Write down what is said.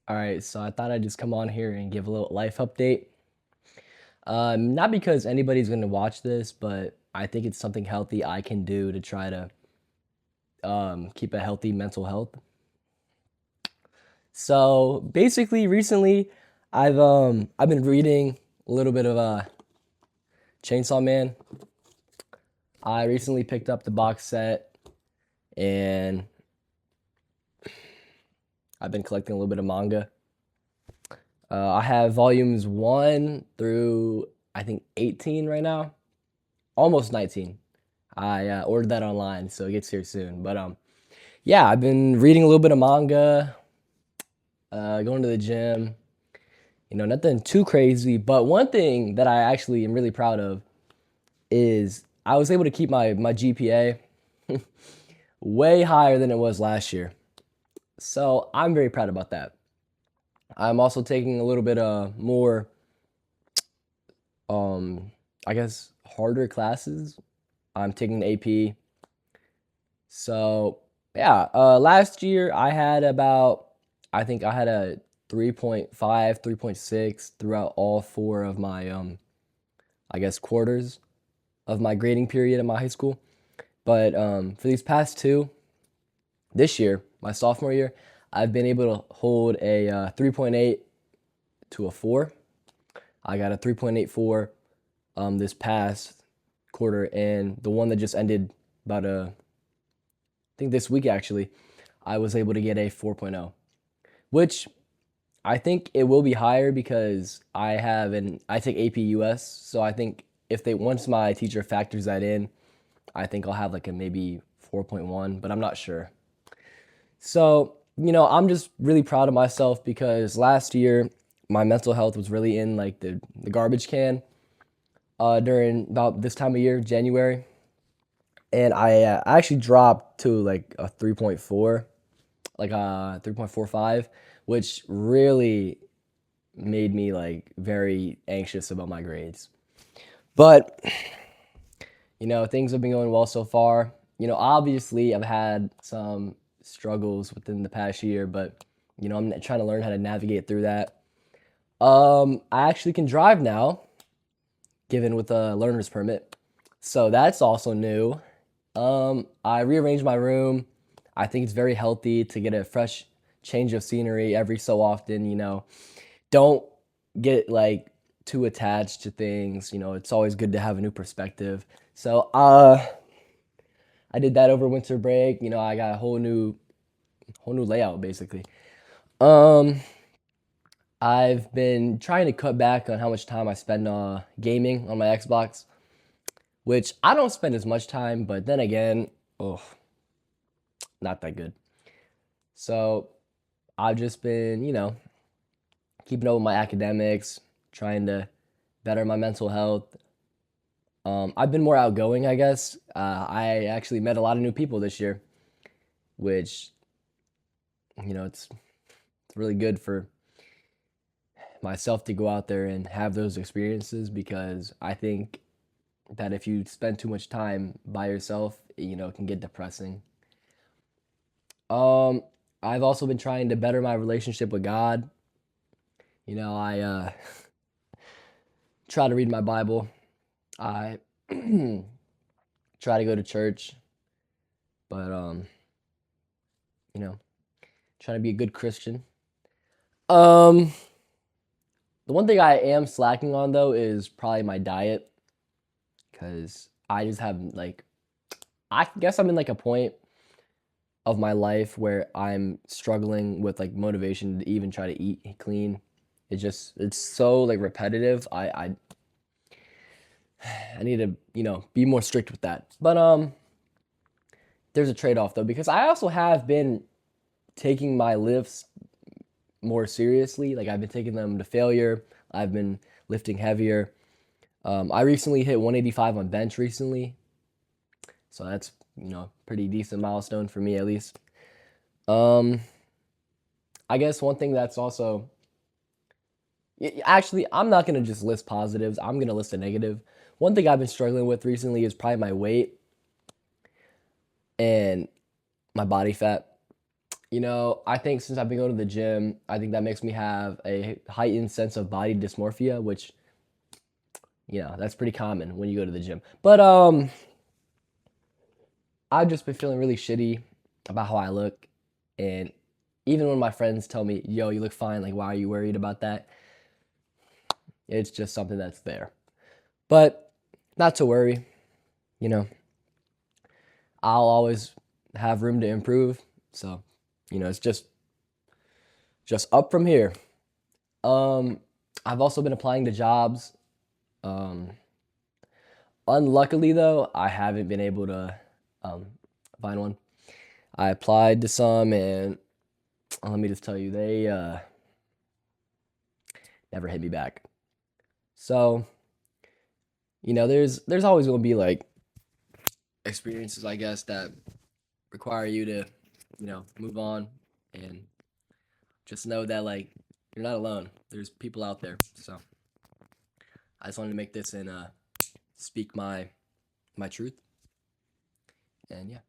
All right, so I thought I'd just come on here and give a little life update. Not because anybody's going to watch this, but I think it's something healthy I can do to try to keep a healthy mental health. So basically, recently, I've been reading a little bit of Chainsaw Man. I recently picked up the box set, and I've been collecting a little bit of manga. I have volumes 1 through I think 18 right now, almost 19. I ordered that online, so it gets here soon. But yeah, I've been reading a little bit of manga, going to the gym. Nothing too crazy. But one thing that I actually am really proud of is I was able to keep my GPA way higher than it was last year. So I'm very proud about that. I'm also taking a little bit more, um, I guess, harder classes. I'm taking the AP. So yeah, last year I had about, I think I had a 3.5, 3.6 throughout all four of my I guess quarters of my grading period in my high school. But for these past two, this year, my sophomore year, I've been able to hold a 3.8 to a 4. I got a 3.84 this past quarter, and the one that just ended about I think this week actually, I was able to get a 4.0, which I think it will be higher because I take AP US, so I think if they once my teacher factors that in, I think I'll have like a maybe 4.1, but I'm not sure. So, I'm just really proud of myself because last year my mental health was really in like the garbage can during about this time of year, January. And I actually dropped to like a 3.4, like a 3.45, which really made me like very anxious about my grades. But, things have been going well so far. Obviously I've had some struggles within the past year, but I'm trying to learn how to navigate through that. I actually can drive now, given with a learner's permit. So that's also new. I rearranged my room. I think it's very healthy to get a fresh change of scenery every so often. Don't get like too attached to things. It's always good to have a new perspective. So I did that over winter break. I got a whole new layout basically. Um, I've been trying to cut back on how much time I spend gaming on my Xbox, which I don't spend as much time, but then again, oh, not that good. So I've just been, keeping up with my academics, trying to better my mental health. I've been more outgoing, I guess. I actually met a lot of new people this year, which, it's really good for myself to go out there and have those experiences because I think that if you spend too much time by yourself, it can get depressing. Um, I've also been trying to better my relationship with God. I try to read my Bible. I try to go to church, but you know, trying to be a good Christian. Um, the one thing I am slacking on though is probably my diet because I just have like I guess I'm in like a point of my life where I'm struggling with like motivation to even try to eat clean. It's so like repetitive. I need to, be more strict with that. But there's a trade-off though because I also have been taking my lifts more seriously. Like I've been taking them to failure. I've been lifting heavier. I recently hit 185 on bench recently, so that's pretty decent milestone for me at least. Um, I guess one thing that's also actually I'm not gonna just list positives. I'm gonna list a negative. One thing I've been struggling with recently is probably my weight and my body fat. I think since I've been going to the gym, I think that makes me have a heightened sense of body dysmorphia, which, that's pretty common when you go to the gym. But I've just been feeling really shitty about how I look. And even when my friends tell me, yo, you look fine, like, why are you worried about that? It's just something that's there. But not to worry, you know, I'll always have room to improve. So, it's just up from here. Um, I've also been applying to jobs. Um, Unluckily, though, I haven't been able to um, find one. I applied to some, and let me just tell you, they never hit me back. So, there's always going to be like experiences, I guess, that require you to, move on and just know that like you're not alone. There's people out there. So I just wanted to make this and speak my truth. And yeah.